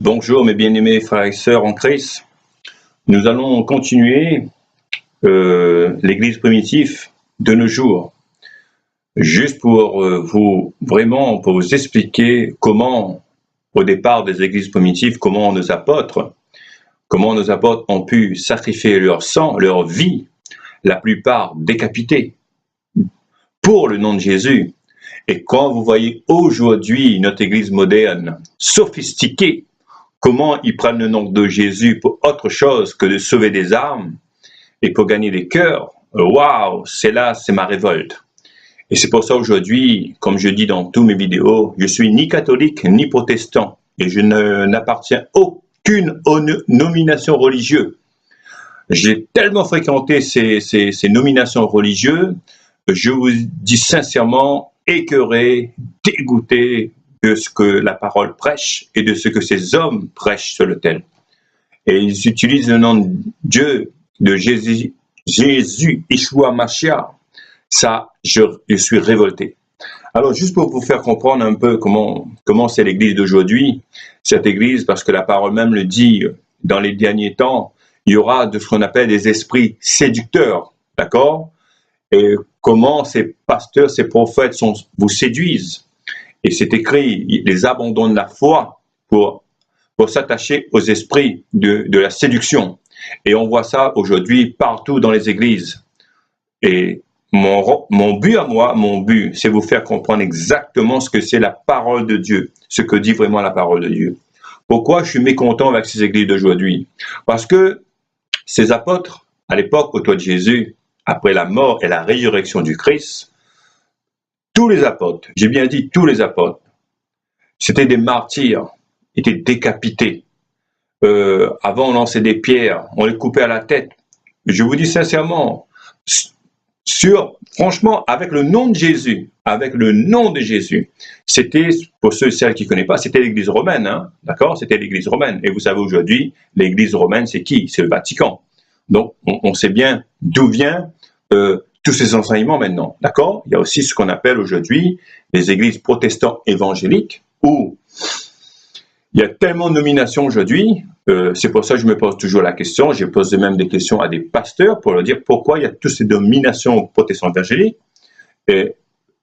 Bonjour mes bien-aimés frères et sœurs en Christ. Nous allons continuer l'Église primitive de nos jours, juste pour pour vous expliquer comment, au départ des Églises primitives, comment nos apôtres ont pu sacrifier leur sang, leur vie, la plupart décapités, pour le nom de Jésus. Et quand vous voyez aujourd'hui notre Église moderne, sophistiquée, comment ils prennent le nom de Jésus pour autre chose que de sauver des âmes et pour gagner des cœurs, waouh, c'est ma révolte. Et c'est pour ça aujourd'hui, comme je dis dans toutes mes vidéos, je suis ni catholique ni protestant et je n'appartiens à aucune nomination religieuse. J'ai tellement fréquenté ces nominations religieuses, je vous dis sincèrement, écœuré, dégoûté de ce que la parole prêche et de ce que ces hommes prêchent sur l'autel. Et ils utilisent le nom de Dieu, de Jésus, Yeshua Mashiach. Ça, je suis révolté. Alors, juste pour vous faire comprendre un peu comment c'est l'Église d'aujourd'hui, cette Église, parce que la parole même le dit, dans les derniers temps, il y aura de ce qu'on appelle des esprits séducteurs, d'accord? Et comment ces pasteurs, ces prophètes vous séduisent. Et c'est écrit, ils abandonnent la foi pour s'attacher aux esprits de la séduction. Et on voit ça aujourd'hui partout dans les églises. Et mon but, c'est vous faire comprendre exactement ce que c'est la parole de Dieu, ce que dit vraiment la parole de Dieu. Pourquoi je suis mécontent avec ces églises d'aujourd'hui? Parce que ces apôtres, à l'époque autour de Jésus, après la mort et la résurrection du Christ, tous les apôtres, j'ai bien dit tous les apôtres, c'était des martyrs, étaient décapités. Avant, on lançait des pierres, on les coupait à la tête. Je vous dis sincèrement, franchement, avec le nom de Jésus, c'était, pour ceux et celles qui ne connaissent pas, c'était l'Église romaine, hein, d'accord? C'était l'Église romaine. Et vous savez aujourd'hui, l'Église romaine, c'est qui? C'est le Vatican. Donc, on sait bien d'où viennent tous ces enseignements maintenant, d'accord? Il y a aussi ce qu'on appelle aujourd'hui les églises protestantes évangéliques, où il y a tellement de nominations aujourd'hui, c'est pour ça que je me pose toujours la question, j'ai posé même des questions à des pasteurs pour leur dire pourquoi il y a toutes ces nominations protestantes évangéliques, et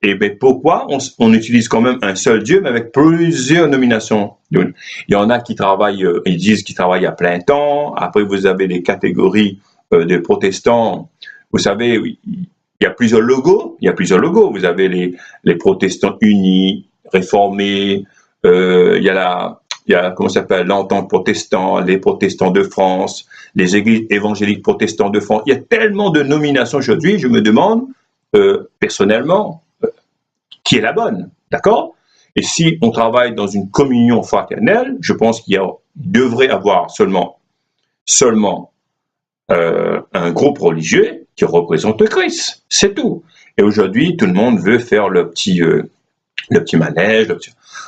bien pourquoi on utilise quand même un seul Dieu, mais avec plusieurs nominations. Il y en a qui travaillent, ils disent qu'ils travaillent à plein temps, après vous avez des catégories de protestants, vous savez, il y a plusieurs logos, vous avez les protestants unis, réformés, il y a comment ça s'appelle, l'entente protestant, les protestants de France, les églises évangéliques protestants de France. Il y a tellement de nominations aujourd'hui, je me demande, personnellement, qui est la bonne, d'accord? Et si on travaille dans une communion fraternelle, je pense qu'il devrait avoir seulement un groupe religieux qui représente le Christ, c'est tout. Et aujourd'hui, tout le monde veut faire le petit manège.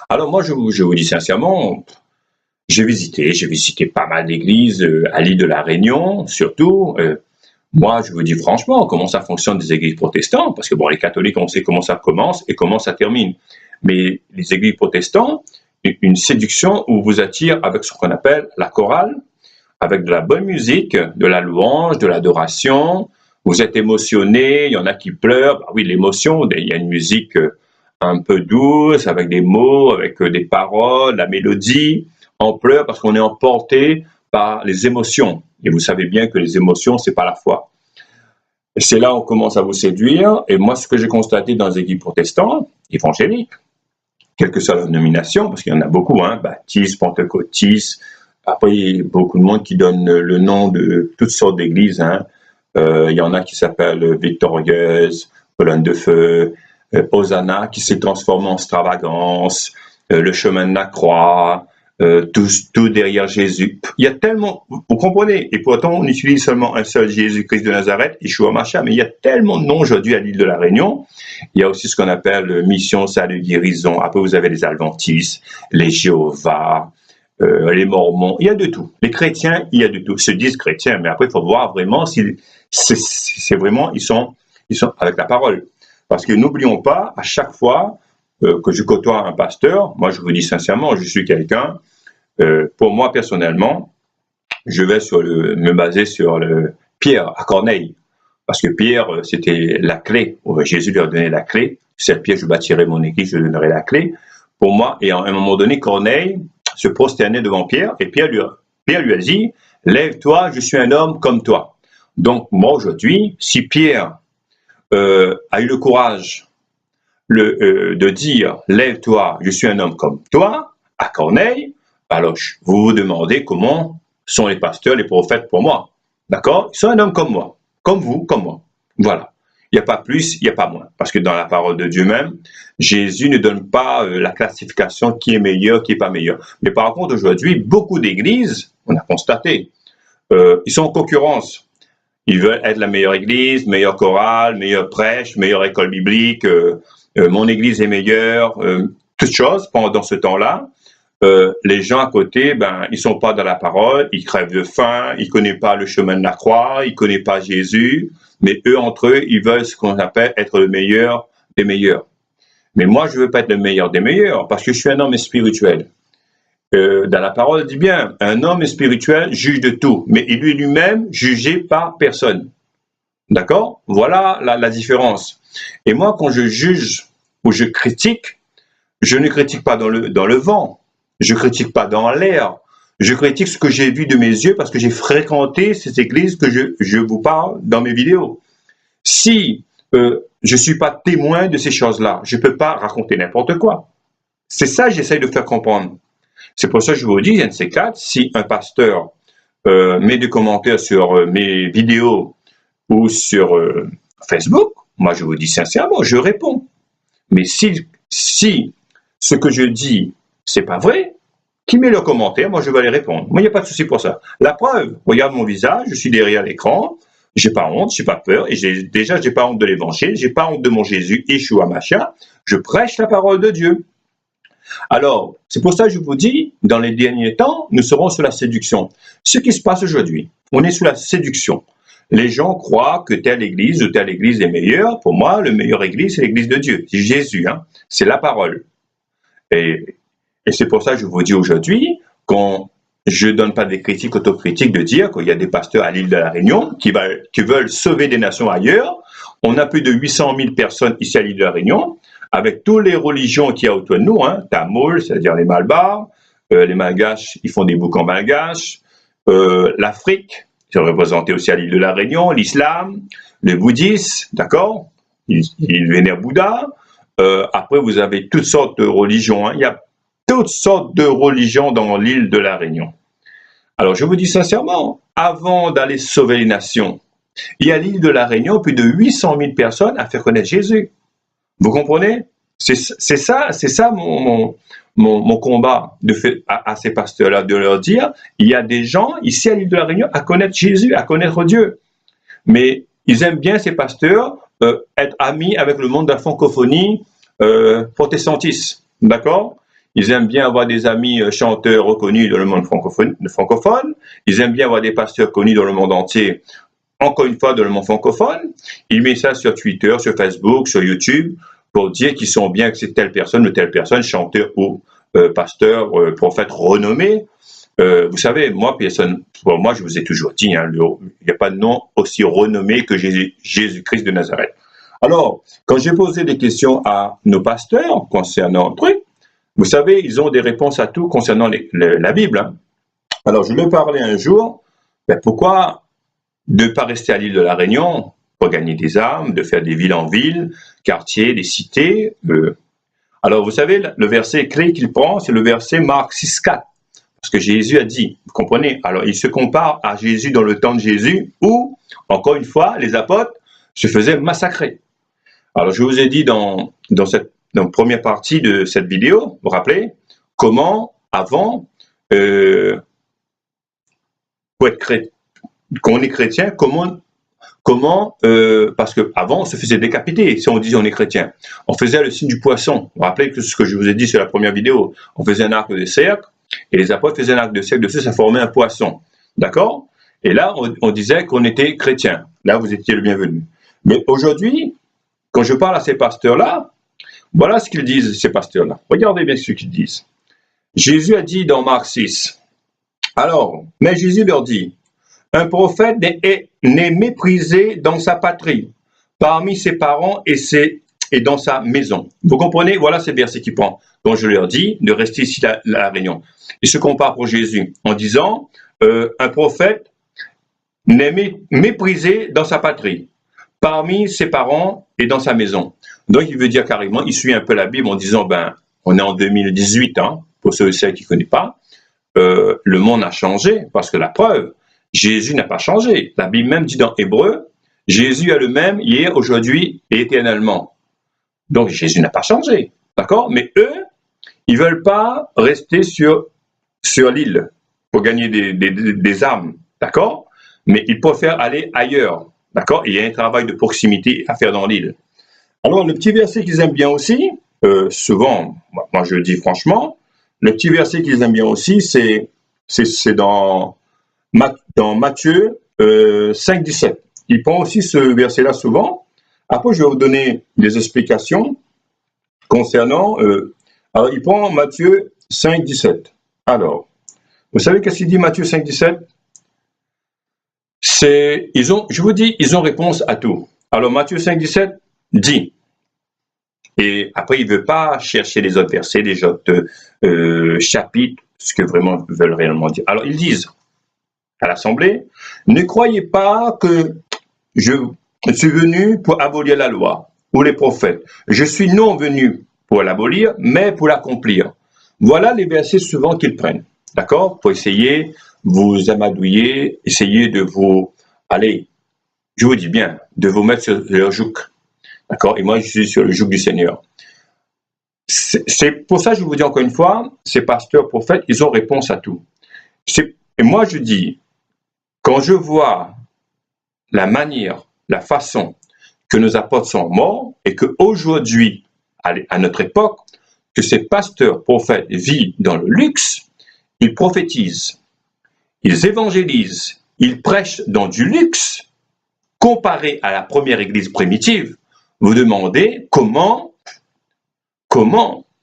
Alors moi, je vous dis sincèrement, j'ai visité pas mal d'églises à l'île de la Réunion, surtout. Moi, je vous dis franchement, comment ça fonctionne des églises protestantes, parce que bon, les catholiques, on sait comment ça commence et comment ça termine. Mais les églises protestantes, une séduction où vous attire avec ce qu'on appelle la chorale, avec de la bonne musique, de la louange, de l'adoration. Vous êtes émotionné, il y en a qui pleurent. Bah oui, l'émotion, il y a une musique un peu douce, avec des mots, avec des paroles, la mélodie. On pleure parce qu'on est emporté par les émotions. Et vous savez bien que les émotions, c'est pas la foi. Et c'est là où on commence à vous séduire. Et moi, ce que j'ai constaté dans les églises protestantes, évangéliques, quelle que soit la nomination, parce qu'il y en a beaucoup, hein, baptistes, pentecôtistes, après, il y a beaucoup de monde qui donne le nom de toutes sortes d'églises. Hein. Il y en a qui s'appellent Victorieuse, Colonne de Feu, Hosanna, qui s'est transformé en extravagance, le chemin de la croix, tout derrière Jésus. Il y a tellement, vous comprenez, et pourtant on utilise seulement un seul Jésus-Christ de Nazareth, Yeshua Mashiach, mais il y a tellement de noms aujourd'hui à l'île de la Réunion. Il y a aussi ce qu'on appelle mission, salut, guérison. Après vous avez les Adventistes, les Jéhovah, les Mormons, il y a de tout. Les chrétiens, il y a de tout. Ils se disent chrétiens, mais après il faut voir vraiment si c'est vraiment, ils sont avec la parole. Parce que n'oublions pas, à chaque fois que je côtoie un pasteur, moi je vous dis sincèrement, je suis quelqu'un, Pour moi, personnellement, je vais me baser sur Pierre à Corneille. Parce que Pierre, c'était la clé. Jésus lui a donné la clé. Cette pierre, je bâtirai mon église, je donnerai la clé. Pour moi, et à un moment donné, Corneille se prosternait devant Pierre, et Pierre lui a dit, lève-toi, je suis un homme comme toi. Donc, moi, aujourd'hui, si Pierre a eu le courage de dire, lève-toi, je suis un homme comme toi, à Corneille, alors vous vous demandez comment sont les pasteurs, les prophètes pour moi. D'accord? Ils sont un homme comme moi, comme vous, comme moi. Voilà. Il n'y a pas plus, il n'y a pas moins. Parce que dans la parole de Dieu même, Jésus ne donne pas la classification qui est meilleur, qui n'est pas meilleur. Mais par contre, aujourd'hui, beaucoup d'églises, on a constaté, ils sont en concurrence. Ils veulent être la meilleure église, meilleure chorale, meilleure prêche, meilleure école biblique, mon église est meilleure, toutes choses pendant ce temps-là. Les gens à côté, ils sont pas dans la parole, ils crèvent de faim, ils connaissent pas le chemin de la croix, ils connaissent pas Jésus, mais eux, entre eux, ils veulent ce qu'on appelle être le meilleur des meilleurs. Mais moi, je veux pas être le meilleur des meilleurs, parce que je suis un homme spirituel. Dans la parole, il dit bien, un homme spirituel juge de tout, mais il est lui-même jugé par personne. D'accord? Voilà la différence. Et moi, quand je juge ou je critique, je ne critique pas dans le vent, je ne critique pas dans l'air, je critique ce que j'ai vu de mes yeux parce que j'ai fréquenté cette église que je vous parle dans mes vidéos. Si je ne suis pas témoin de ces choses-là, je ne peux pas raconter n'importe quoi. C'est ça que j'essaye de faire comprendre. C'est pour ça que je vous dis, NC4, si un pasteur met des commentaires sur mes vidéos ou sur Facebook, moi je vous dis sincèrement, je réponds. Mais si ce que je dis, c'est pas vrai, qui met le commentaire, moi je vais les répondre. Moi, il n'y a pas de souci pour ça. La preuve, regarde mon visage, je suis derrière l'écran, j'ai pas honte, j'ai pas peur, et j'ai pas honte de l'évangile, j'ai pas honte de mon Jésus, Yeshua Mashiach, je prêche la parole de Dieu. Alors, c'est pour ça que je vous dis, dans les derniers temps, nous serons sous la séduction. Ce qui se passe aujourd'hui, on est sous la séduction. Les gens croient que telle église ou telle église est meilleure. Pour moi, la meilleure église, c'est l'église de Dieu. C'est Jésus, hein? C'est la parole. Et c'est pour ça que je vous dis aujourd'hui, quand je ne donne pas des critiques autocritiques de dire qu'il y a des pasteurs à l'île de la Réunion qui veulent sauver des nations ailleurs. On a plus de 800 000 personnes ici à l'île de la Réunion, avec toutes les religions qu'il y a autour de nous, hein, Tamoul, c'est-à-dire les Malbars, les Malgaches, ils font des boucans malgaches, l'Afrique, c'est représenté aussi à l'île de la Réunion, l'islam, le bouddhisme, d'accord, ils vénèrent Bouddha. Après, vous avez toutes sortes de religions, hein. Il y a toutes sortes de religions dans l'île de la Réunion. Alors, je vous dis sincèrement, avant d'aller sauver les nations, il y a à l'île de la Réunion plus de 800 000 personnes à faire connaître Jésus. Vous comprenez? C'est ça mon combat à ces pasteurs-là, de leur dire, il y a des gens ici à l'île de la Réunion à connaître Jésus, à connaître Dieu. Mais ils aiment bien, ces pasteurs, être amis avec le monde de la francophonie protestantiste. D'accord? Ils aiment bien avoir des amis chanteurs reconnus dans le monde francophone. Ils aiment bien avoir des pasteurs connus dans le monde entier. Encore une fois, dans le monde francophone, ils mettent ça sur Twitter, sur Facebook, sur YouTube, pour dire qu'ils sont bien que c'est telle personne ou telle personne, chanteur ou pasteur, prophète renommé. Vous savez, moi, je vous ai toujours dit, hein, il n'y a pas de nom aussi renommé que Jésus-Christ de Nazareth. Alors, quand j'ai posé des questions à nos pasteurs concernant un truc, vous savez, ils ont des réponses à tout concernant la Bible. Hein. Alors, je leur parlais un jour, pourquoi de ne pas rester à l'île de la Réunion pour gagner des âmes, de faire des villes en villes, quartiers, des cités. Alors, vous savez, le verset clé qu'il prend, c'est le verset Marc 6,4. Parce que Jésus a dit, vous comprenez? Alors, il se compare à Jésus dans le temps de Jésus, où, encore une fois, les apôtres se faisaient massacrer. Alors, je vous ai dit dans la première partie de cette vidéo, vous vous rappelez, comment, avant, pour être chrétien, quand on est chrétien, parce qu'avant, on se faisait décapiter si on disait on est chrétien. On faisait le signe du poisson. Vous vous rappelez que ce que je vous ai dit sur la première vidéo, on faisait un arc de cercle, et les apôtres faisaient un arc de cercle dessus, ça formait un poisson. D'accord? Et là, on disait qu'on était chrétien. Là, vous étiez le bienvenu. Mais aujourd'hui, quand je parle à ces pasteurs-là, voilà ce qu'ils disent, ces pasteurs-là. Regardez bien ce qu'ils disent. Jésus a dit dans Marc 6, alors, mais Jésus leur dit, un prophète n'est méprisé dans sa patrie, parmi ses parents et dans sa maison. Vous comprenez? Voilà ces versets qui prend. Donc je leur dis de rester ici à la réunion. Il se compare pour Jésus en disant, un prophète n'est méprisé dans sa patrie, parmi ses parents et dans sa maison. Donc il veut dire carrément, il suit un peu la Bible en disant, on est en 2018, hein, pour ceux et celles qui ne connaissent pas, le monde a changé, parce que la preuve, Jésus n'a pas changé. La Bible même dit dans Hébreu, Jésus est le même hier, aujourd'hui et éternellement. Donc Jésus n'a pas changé, d'accord? Mais eux, ils veulent pas rester sur l'île pour gagner des âmes, d'accord? Mais ils préfèrent aller ailleurs, d'accord? Il y a un travail de proximité à faire dans l'île. Alors le petit verset qu'ils aiment bien aussi, souvent, moi je le dis franchement, le petit verset qu'ils aiment bien aussi, c'est dans Matthieu 5, 17. Il prend aussi ce verset-là souvent. Après, je vais vous donner des explications concernant... alors, il prend Matthieu 5, 17. Alors, vous savez qu'est-ce qu'il dit Matthieu 5, 17? Je vous dis, ils ont réponse à tout. Alors, Matthieu 5, 17 dit, et après, il ne veut pas chercher les autres versets, les autres chapitres, ce que vraiment veulent réellement dire. Alors, ils disent à l'Assemblée, ne croyez pas que je suis venu pour abolir la loi ou les prophètes. Je suis non venu pour l'abolir, mais pour l'accomplir. Voilà les versets souvent qu'ils prennent, d'accord? Pour essayer vous amadouiller, essayer de vous, allez, je vous dis bien, de vous mettre sur leur joug, d'accord? Et moi, je suis sur le joug du Seigneur. C'est pour ça que je vous dis encore une fois, ces pasteurs, prophètes, ils ont réponse à tout. Et moi, je dis, quand je vois la manière, la façon que nos apôtres sont morts et qu'aujourd'hui, à notre époque, que ces pasteurs, prophètes vivent dans le luxe, ils prophétisent, ils évangélisent, ils prêchent dans du luxe, comparé à la première église primitive, vous demandez comment,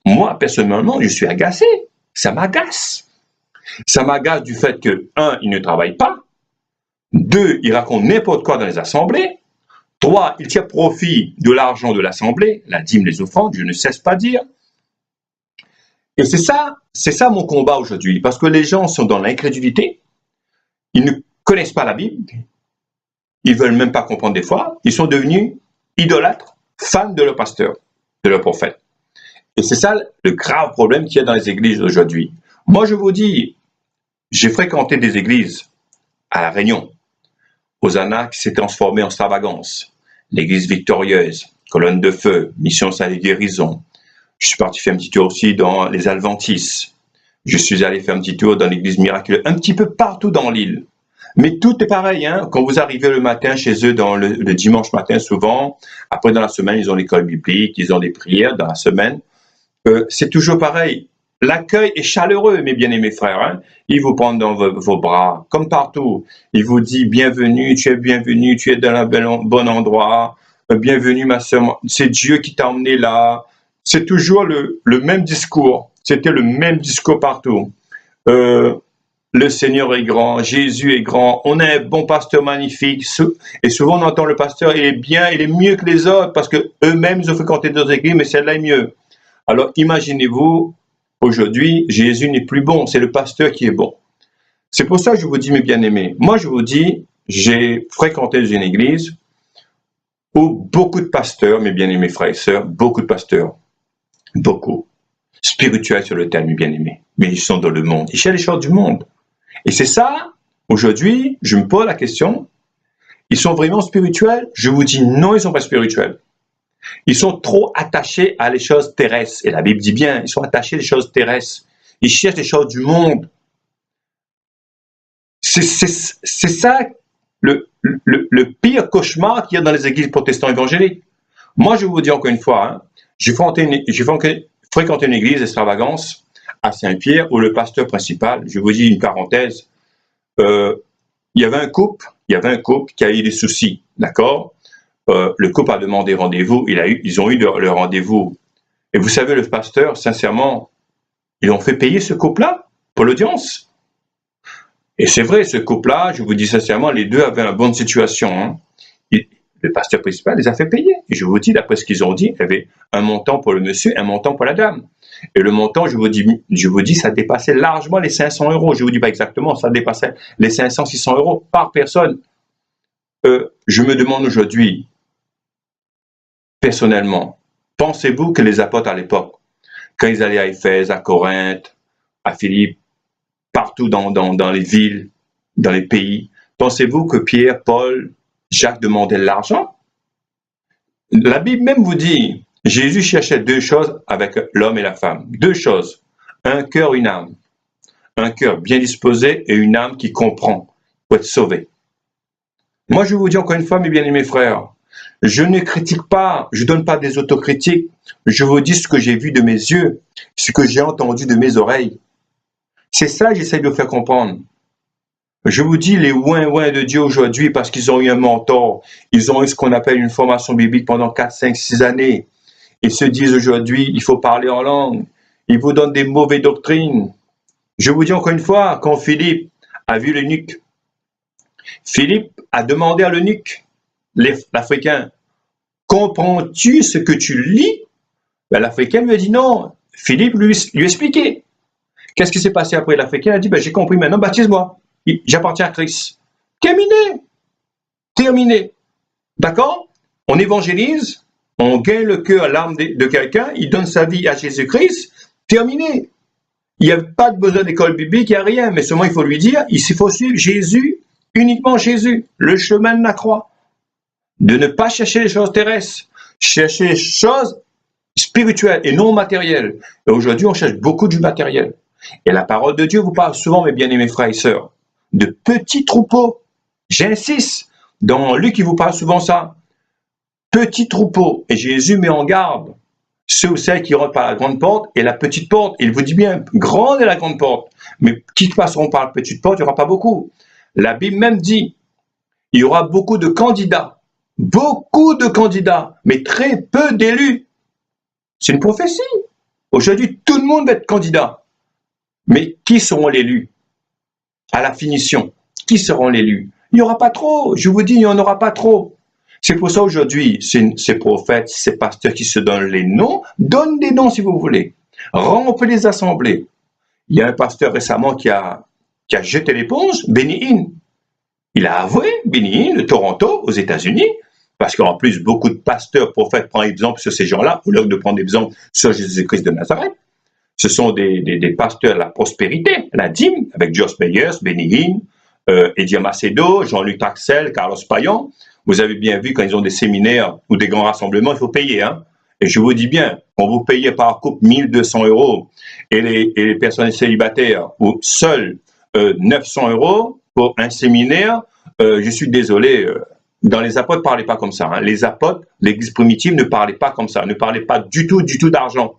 moi personnellement, je suis agacé, ça m'agace. Ça m'agace du fait que, 1, ils ne travaillent pas, 2, ils racontent n'importe quoi dans les assemblées, 3, ils tirent profit de l'argent de l'assemblée, la dîme, les offrandes, je ne cesse pas de dire. Et c'est ça mon combat aujourd'hui, parce que les gens sont dans l'incrédulité, ils ne connaissent pas la Bible, ils ne veulent même pas comprendre des fois, ils sont devenus idolâtres, fans de leur pasteur, de leur prophète. Et c'est ça le grave problème qu'il y a dans les églises aujourd'hui. Moi, je vous dis, j'ai fréquenté des églises à La Réunion, Hosanna qui s'est transformée en Stravagance, l'église victorieuse, colonne de feu, mission salut guérison. Je suis parti faire un petit tour aussi dans les Adventistes. Je suis allé faire un petit tour dans l'église miraculeuse, un petit peu partout dans l'île. Mais tout est pareil, hein. Quand vous arrivez le matin chez eux, le dimanche matin souvent, après dans la semaine, ils ont l'école biblique, ils ont des prières dans la semaine. C'est toujours pareil. L'accueil est chaleureux, mes bien-aimés frères. Hein. Ils vous prennent dans vos bras, comme partout. Il vous dit bienvenue, tu es dans un bon endroit. Bienvenue, ma sœur. C'est Dieu qui t'a emmené là. C'est toujours le même discours. C'était le même discours partout. Le Seigneur est grand, Jésus est grand, on a un bon pasteur magnifique. Et souvent on entend le pasteur, il est bien, il est mieux que les autres, parce que eux-mêmes ils ont fréquenté d'autres églises, mais celle-là est mieux. Alors imaginez-vous, aujourd'hui, Jésus n'est plus bon, c'est le pasteur qui est bon. C'est pour ça que je vous dis, mes bien-aimés, moi je vous dis, j'ai fréquenté une église où beaucoup de pasteurs, mes bien-aimés frères et sœurs, beaucoup de pasteurs, beaucoup, spirituels sur le terme, mes bien-aimés, mais ils sont dans le monde, ils cherchent les choses du monde. Et c'est ça, aujourd'hui, je me pose la question, ils sont vraiment spirituels? Je vous dis non, ils ne sont pas spirituels. Ils sont trop attachés à les choses terrestres. Et la Bible dit bien, ils sont attachés aux choses terrestres. Ils cherchent les choses du monde. C'est ça le pire cauchemar qu'il y a dans les églises protestantes évangéliques. Moi, je vous dis encore une fois, hein, j'ai fréquenté une église extravagance à Saint-Pierre où le pasteur principal, je vous dis une parenthèse, il y avait un couple qui a eu des soucis, d'accord? Le couple a demandé rendez-vous, ils ont eu leur rendez-vous. Et vous savez, le pasteur, sincèrement, Ils ont fait payer ce couple-là pour l'audience. Et c'est vrai, ce couple-là, je vous dis sincèrement, les deux avaient une bonne situation. Hein. Le pasteur principal les a fait payer. Et je vous dis, d'après ce qu'ils ont dit, il y avait un montant pour le monsieur, un montant pour la dame. Et le montant, je vous dis, ça dépassait largement les 500 euros. Je vous dis pas exactement, ça dépassait les 500, 600 euros par personne. Je me demande aujourd'hui, personnellement, pensez-vous que les apôtres à l'époque, quand ils allaient à Éphèse, à Corinthe, à Philippe, partout dans les villes, dans les pays, pensez-vous que Pierre, Paul, Jacques demandaient de l'argent? La Bible même vous dit, Jésus cherchait deux choses avec l'homme et la femme. Deux choses, un cœur, une âme. Un cœur bien disposé et une âme qui comprend pour être sauvé. Moi, je vous dis encore une fois, mes bien-aimés frères, je ne critique pas, je ne donne pas des autocritiques, je vous dis ce que j'ai vu de mes yeux, ce que j'ai entendu de mes oreilles. C'est ça que j'essaie de vous faire comprendre. Je vous dis, les ouin-ouin de Dieu aujourd'hui, parce qu'ils ont eu un mentor, ils ont eu ce qu'on appelle une formation biblique pendant 4, 5, 6 années. Ils se disent aujourd'hui, il faut parler en langue. Ils vous donnent des mauvaises doctrines. Je vous dis encore une fois, quand Philippe a vu l'eunuque, Philippe a demandé à l'eunuque, l'Africain, comprends-tu ce que tu lis? Ben, l'Africain lui a dit non. Philippe lui expliquait. Qu'est-ce qui s'est passé après? L'Africain a dit, ben, j'ai compris maintenant, baptise-moi. J'appartiens à Christ. Terminé. Terminé. D'accord? On évangélise, on gagne le cœur, l'âme de quelqu'un, il donne sa vie à Jésus-Christ. Terminé. Il n'y a pas de besoin d'école biblique, il n'y a rien. Mais seulement, il faut lui dire, il faut suivre Jésus, uniquement Jésus, le chemin de la croix. De ne pas chercher les choses terrestres. Chercher les choses spirituelles et non matérielles. Et aujourd'hui, on cherche beaucoup du matériel. Et la parole de Dieu vous parle souvent, mes bien-aimés frères et sœurs, de petits troupeaux. J'insiste, dans Luc, il vous parle souvent ça. Petits troupeaux. Et Jésus met en garde ceux ou celles qui rentrent par la grande porte et la petite porte. Il vous dit bien, grande est la grande porte. Mais qui passeront par la petite porte, il n'y aura pas beaucoup. La Bible même dit, il y aura beaucoup de candidats, mais très peu d'élus. C'est une prophétie. Aujourd'hui, tout le monde va être candidat. Mais qui seront les élus? À la finition, qui seront les élus? Il n'y aura pas trop. Je vous dis, il n'y en aura pas trop. C'est pour ça aujourd'hui, ces prophètes, ces pasteurs qui se donnent les noms, donnent des noms si vous voulez. Remplis les assemblées. Il y a un pasteur récemment qui a jeté l'éponge, Benny Hinn. Il a avoué, Benny Hinn, de Toronto, aux États-Unis, parce qu'en plus, beaucoup de pasteurs, prophètes prennent exemple sur ces gens-là, au lieu de prendre exemple sur Jésus-Christ de Nazareth. Ce sont des pasteurs de la prospérité, la dîme, avec Josh Meyers, Benny Hinn, Eddie Macedo, Jean-Luc Traxel, Carlos Payan. Vous avez bien vu, quand ils ont des séminaires ou des grands rassemblements, il faut payer. Hein? Et je vous dis bien, quand vous payez par couple 1200 € et les personnes célibataires ou seules 900 € pour un séminaire, je suis désolé, dans les apôtres, ne parlaient pas comme ça. Hein? Les apôtres, l'église primitive ne parlait pas comme ça, ne parlait pas du tout d'argent.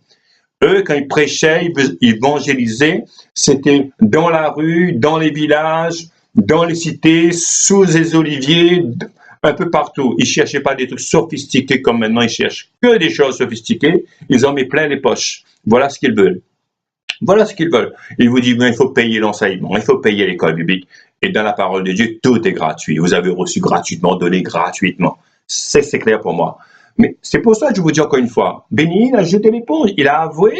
Eux, quand ils prêchaient, ils évangélisaient, c'était dans la rue, dans les villages, dans les cités, sous les oliviers, un peu partout. Ils ne cherchaient pas des trucs sophistiqués comme maintenant, ils cherchent que des choses sophistiquées. Ils en mettent plein les poches. Voilà ce qu'ils veulent. Voilà ce qu'ils veulent. Ils vous disent, il faut payer l'enseignement, il faut payer l'école biblique. Et dans la parole de Dieu, tout est gratuit. Vous avez reçu gratuitement, donné gratuitement. C'est clair pour moi. Mais c'est pour ça que je vous dis encore une fois, Benny Hinn a jeté l'éponge. Il a avoué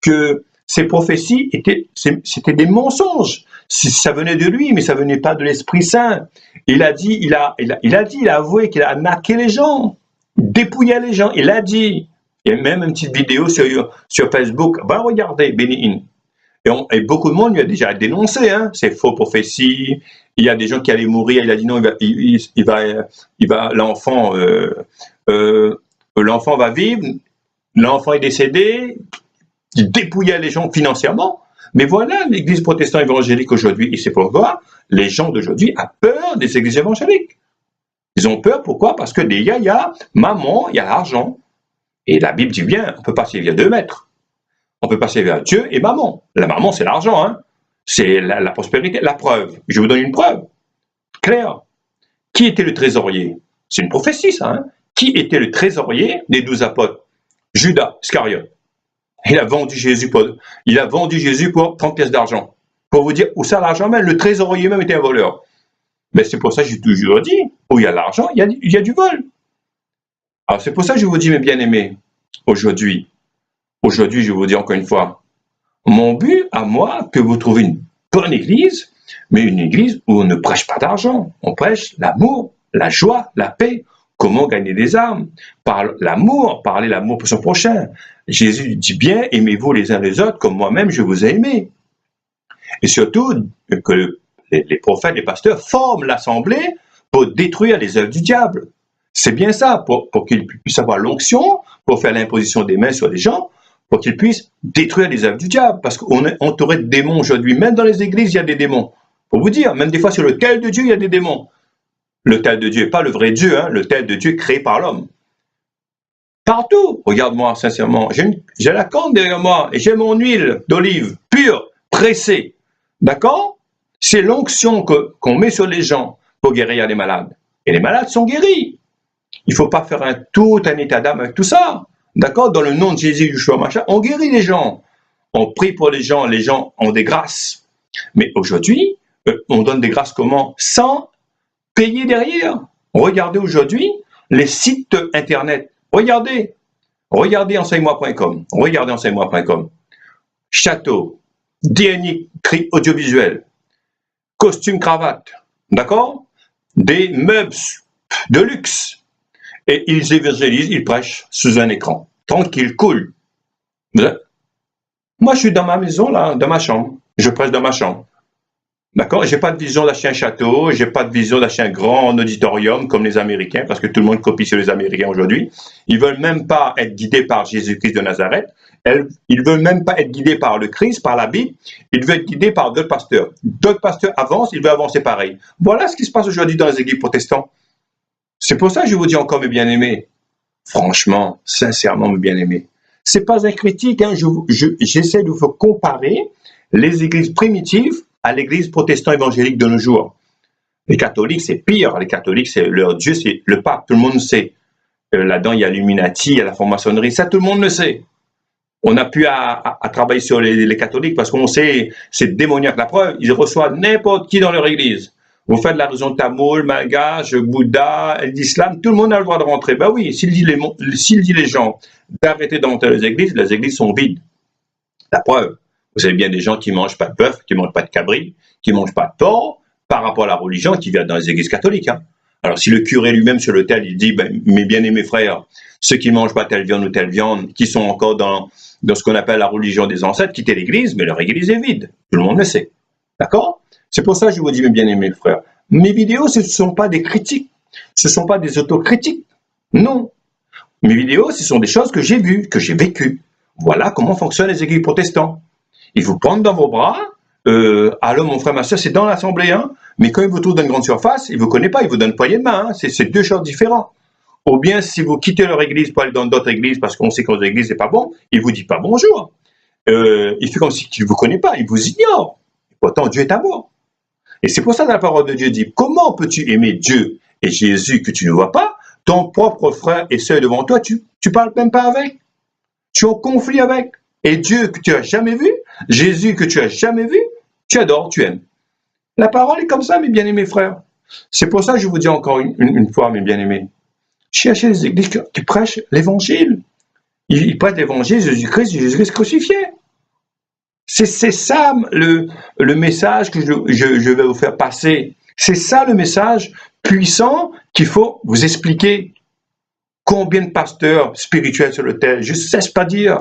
que ces prophéties c'était des mensonges. Ça venait de lui, mais ça venait pas de l'Esprit Saint. Il a avoué qu'il a naqué les gens, dépouillé les gens. Il a dit. Il y a même une petite vidéo sur Facebook. Va regarder Benny Hinn. Et beaucoup de monde lui a déjà dénoncé. Hein. C'est faux prophéties. Il y a des gens qui allaient mourir. Il a dit non, l'enfant va vivre. L'enfant est décédé. Il dépouillait les gens financièrement. Mais voilà, l'église protestante évangélique aujourd'hui, et c'est pourquoi les gens d'aujourd'hui ont peur des églises évangéliques. Ils ont peur, pourquoi? Parce que déjà, il y a maman, il y a l'argent. Et la Bible dit bien, on ne peut pas servir deux maîtres. On ne peut pas servir Dieu et maman. La maman, c'est l'argent, hein. C'est la prospérité. La preuve, je vous donne une preuve claire. Qui était le trésorier? C'est une prophétie, ça. Hein. Qui était le trésorier des 12 apôtres? Judas Iscariote. Il a vendu Jésus pour 30 pièces d'argent. Pour vous dire où ça l'argent même, le trésorier même était un voleur. Mais c'est pour ça que j'ai toujours dit, où il y a l'argent, il y a du vol. Alors c'est pour ça que je vous dis, mes bien-aimés, aujourd'hui, je vous dis encore une fois, mon but à moi, que vous trouvez une bonne église, mais une église où on ne prêche pas d'argent. On prêche l'amour, la joie, la paix. Comment gagner des âmes? Par l'amour, parler l'amour pour son prochain. Jésus dit bien, aimez-vous les uns les autres comme moi-même je vous ai aimé. Et surtout, que les prophètes, les pasteurs forment l'assemblée pour détruire les œuvres du diable. C'est bien ça, pour qu'ils puissent avoir l'onction, pour faire l'imposition des mains sur les gens, pour qu'ils puissent détruire les œuvres du diable. Parce qu'on est entouré de démons aujourd'hui. Même dans les églises, il y a des démons. Pour vous dire, même des fois sur l'autel de Dieu, il y a des démons. L'autel de Dieu, pas le vrai Dieu, hein, l'autel de Dieu créé par l'homme. Partout, regarde-moi sincèrement, j'ai la corne derrière moi et j'ai mon huile d'olive pure, pressée. D'accord? C'est l'onction qu'on met sur les gens pour guérir les malades. Et les malades sont guéris. Il ne faut pas faire tout un état d'âme avec tout ça. D'accord? Dans le nom de Jésus, Yeshua, machin, on guérit les gens. On prie pour les gens ont des grâces. Mais aujourd'hui, on donne des grâces comment? Sans payer derrière. Regardez aujourd'hui les sites internet. Regardez enseigne-moi.com. Regardez enseigne-moi.com. Château, DNI, audiovisuel, costume, cravate. D'accord? Des meubles de luxe. Et ils évangélisent, ils prêchent sous un écran. Tranquille, cool. Moi, je suis dans ma maison, là, dans ma chambre. Je prêche dans ma chambre. D'accord? J'ai pas de vision d'acheter un château, j'ai pas de vision d'acheter un grand auditorium comme les Américains, parce que tout le monde copie sur les Américains aujourd'hui. Ils veulent même pas être guidés par Jésus-Christ de Nazareth. Ils veulent même pas être guidés par le Christ, par la Bible. Ils veulent être guidés par d'autres pasteurs. D'autres pasteurs avancent, ils veulent avancer pareil. Voilà ce qui se passe aujourd'hui dans les églises protestantes. C'est pour ça que je vous dis encore, mes bien-aimés, franchement, sincèrement, mes bien-aimés, c'est pas un critique, hein, j'essaie de vous comparer les églises primitives à l'église protestante évangélique de nos jours. Les catholiques, c'est pire. Les catholiques, leur Dieu, c'est le pape. Tout le monde le sait. Là-dedans, il y a l'Illuminati, il y a la franc-maçonnerie. Ça, tout le monde le sait. On n'a plus à travailler sur les catholiques parce qu'on sait, c'est démoniaque. La preuve, ils reçoivent n'importe qui dans leur église. Vous faites la religion tamoul, malgache, Bouddha, l'islam, tout le monde a le droit de rentrer. Ben oui, s'il dit les gens d'arrêter d'entrer les églises sont vides. La preuve. Vous avez bien des gens qui ne mangent pas de bœuf, qui ne mangent pas de cabri, qui ne mangent pas de porc, par rapport à la religion qui vient dans les églises catholiques. Hein. Alors si le curé lui-même sur l'autel, il dit, ben, mes bien-aimés frères, ceux qui ne mangent pas telle viande ou telle viande, qui sont encore dans ce qu'on appelle la religion des ancêtres, quittez l'église, mais leur église est vide. Tout le monde le sait. D'accord? C'est pour ça que je vous dis, mes bien-aimés frères, mes vidéos, ce ne sont pas des critiques, ce ne sont pas des autocritiques. Non. Mes vidéos, ce sont des choses que j'ai vues, que j'ai vécues. Voilà comment fonctionnent les églises protestantes. Ils vous prennent dans vos bras. Allô, mon frère, ma soeur, c'est dans l'assemblée. Hein, mais quand ils vous trouvent dans une grande surface, ils ne vous connaissent pas, ils vous donnent une poignée de main. Hein, c'est deux choses différentes. Ou bien, si vous quittez leur église pour aller dans d'autres églises parce qu'on sait que votre église n'est pas bon, il ne vous dit pas bonjour. Il fait comme s'il ne vous connaît pas, il vous ignore. Pourtant, Dieu est à mort. Et c'est pour ça que la parole de Dieu dit, comment peux-tu aimer Dieu et Jésus que tu ne vois pas, ton propre frère et sœur devant toi, tu parles même pas avec. Tu es en conflit avec. Et Dieu que tu n'as jamais vu, Jésus que tu n'as jamais vu, tu adores, tu aimes. La parole est comme ça, mes bien-aimés frères. C'est pour ça que je vous dis encore une fois, mes bien-aimés, cherchez les églises qui prêchent l'évangile. Ils prêchent l'évangile, Jésus-Christ crucifié. C'est ça le message que je vais vous faire passer. C'est ça le message puissant qu'il faut vous expliquer. Combien de pasteurs spirituels sur l'autel, je ne cesse pas dire.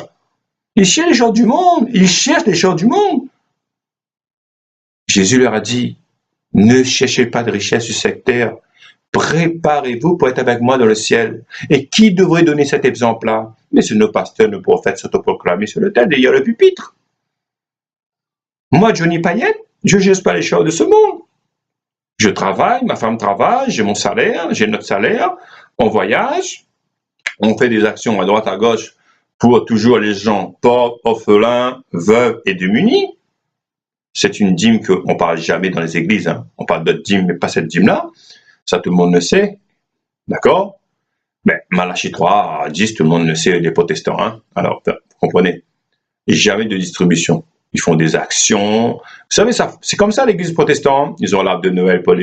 Ils cherchent les gens du monde. Ils cherchent les gens du monde. Jésus leur a dit, ne cherchez pas de richesse sur cette terre. Préparez-vous pour être avec moi dans le ciel. Et qui devrait donner cet exemple-là? Mais c'est nos pasteurs, nos prophètes s'autoproclamés sur l'autel derrière le pupitre. Moi, Johnny Payette, je ne geste pas les choses de ce monde. Je travaille, ma femme travaille, j'ai mon salaire, j'ai notre salaire, on voyage, on fait des actions à droite, à gauche, pour toujours les gens pauvres, orphelins, veuves et démunis. C'est une dîme qu'on ne parle jamais dans les églises. Hein. On parle d'autres dîmes, mais pas cette dîme-là. Ça, tout le monde le sait. D'accord? Mais Malachie 3, 10, tout le monde le sait, les protestants. Hein. Alors, vous comprenez? jamais de distribution. Ils font des actions. Vous savez, ça, c'est comme ça l'église protestante. Ils ont l'arbre de Noël pour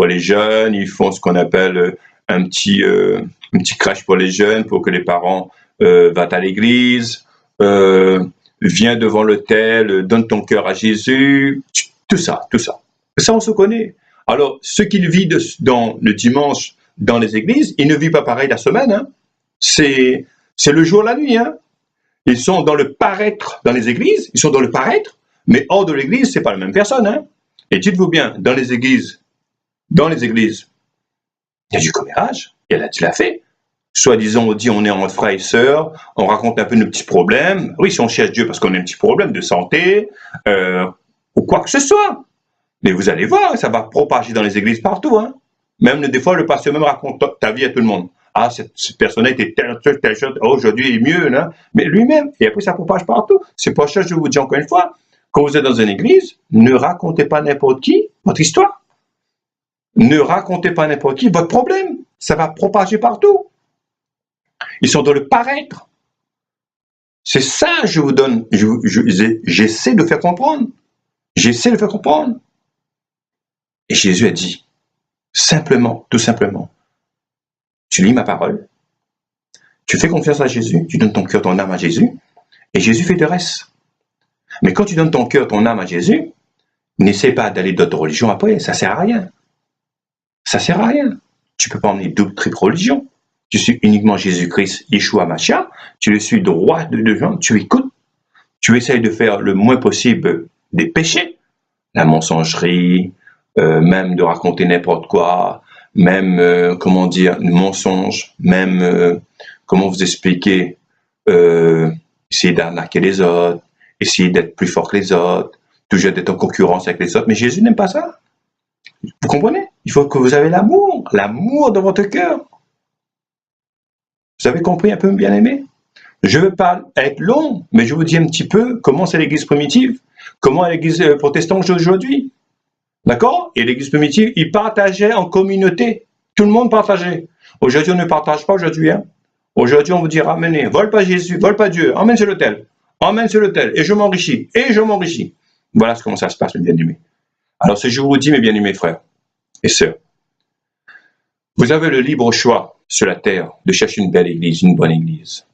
les jeunes. Ils font ce qu'on appelle un petit crèche pour les jeunes, pour que les parents vont à l'église. Viens devant l'autel, donne ton cœur à Jésus. Tout ça, tout ça. Ça, on se connaît. Alors, ceux qui vivent dans le dimanche dans les églises, ils ne vivent pas pareil la semaine. Hein. C'est le jour et la nuit. Hein. Ils sont dans le paraître dans les églises, ils sont dans le paraître, mais hors de l'église, c'est pas la même personne. Hein. Et dites-vous bien, dans les églises, il y a du commérage, il y a tu l'as fait. Soi-disant, on dit on est en frères et sœurs, on raconte un peu nos petits problèmes. Oui, si on cherche Dieu parce qu'on a un petit problème de santé, ou quoi que ce soit. Mais vous allez voir, ça va propager dans les églises partout. Hein. Même des fois, le pasteur même raconte ta vie à tout le monde. Ah, cette personne était telle chose, aujourd'hui il est mieux, là. Mais lui-même, et après ça propage partout. C'est pour ça que je vous dis encore une fois, quand vous êtes dans une église, ne racontez pas n'importe qui votre histoire. Ne racontez pas n'importe qui votre problème. Ça va propager partout. Ils sont dans le paraître. C'est ça que je vous donne, j'essaie de faire comprendre. J'essaie de faire comprendre. Et Jésus a dit, simplement, tout simplement, tu lis ma parole, tu fais confiance à Jésus, tu donnes ton cœur, ton âme à Jésus, et Jésus fait le reste. Mais quand tu donnes ton cœur, ton âme à Jésus, n'essaie pas d'aller d'autres religions après, ça sert à rien. Ça sert à rien. Tu peux pas emmener double, triple religion. Tu suis uniquement Jésus-Christ, Yeshua Mashiach, tu le suis droit de gens, tu écoutes, tu essayes de faire le moins possible des péchés, la mensongerie, même de raconter n'importe quoi, même, comment dire, mensonge, même, comment vous expliquer, essayer d'arnaquer les autres, essayer d'être plus fort que les autres, toujours d'être en concurrence avec les autres. Mais Jésus n'aime pas ça. Vous comprenez? Il faut que vous ayez l'amour dans votre cœur. Vous avez compris un peu, bien-aimé? Je ne veux pas être long, mais je vous dis un petit peu comment c'est l'église primitive, comment est l'église protestante aujourd'hui. D'accord? Et l'église primitive, ils partageaient en communauté. Tout le monde partageait. Aujourd'hui, on ne partage pas aujourd'hui. Hein? Aujourd'hui, on vous dit, ramenez, vole pas Jésus, vole pas Dieu, emmène sur l'autel. Emmène sur l'autel, et je m'enrichis, et je m'enrichis. Voilà comment ça se passe, mes bien-aimés. Alors, ce que je vous dis, mes bien-aimés frères et sœurs, vous avez le libre choix sur la terre de chercher une belle église, une bonne église.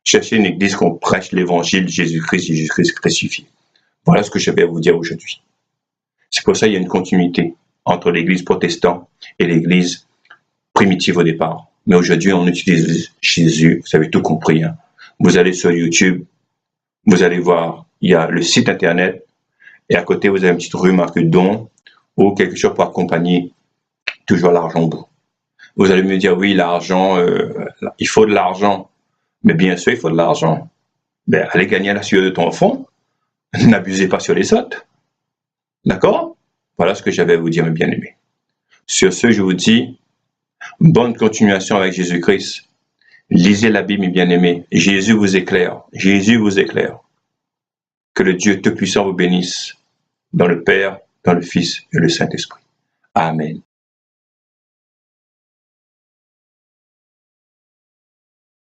Cherchez une église qu'on prêche l'évangile de Jésus-Christ crucifié. Voilà ce que je vais vous dire aujourd'hui. C'est pour ça qu'il y a une continuité entre l'église protestante et l'église primitive au départ. Mais aujourd'hui, on utilise Jésus, vous avez tout compris. Hein. Vous allez sur YouTube, vous allez voir, il y a le site internet, et à côté, vous avez une petite rue marquée don, ou quelque chose pour accompagner toujours l'argent au bout. Vous allez me dire, oui, l'argent, il faut de l'argent. Mais bien sûr, il faut de l'argent. Ben, allez gagner à la sueur de ton front. N'abusez pas sur les autres. D'accord? Voilà ce que j'avais à vous dire, mes bien-aimés. Sur ce, je vous dis, bonne continuation avec Jésus-Christ. Lisez la Bible, mes bien-aimés. Jésus vous éclaire. Jésus vous éclaire. Que le Dieu Tout-Puissant vous bénisse. Dans le Père, dans le Fils et le Saint-Esprit. Amen.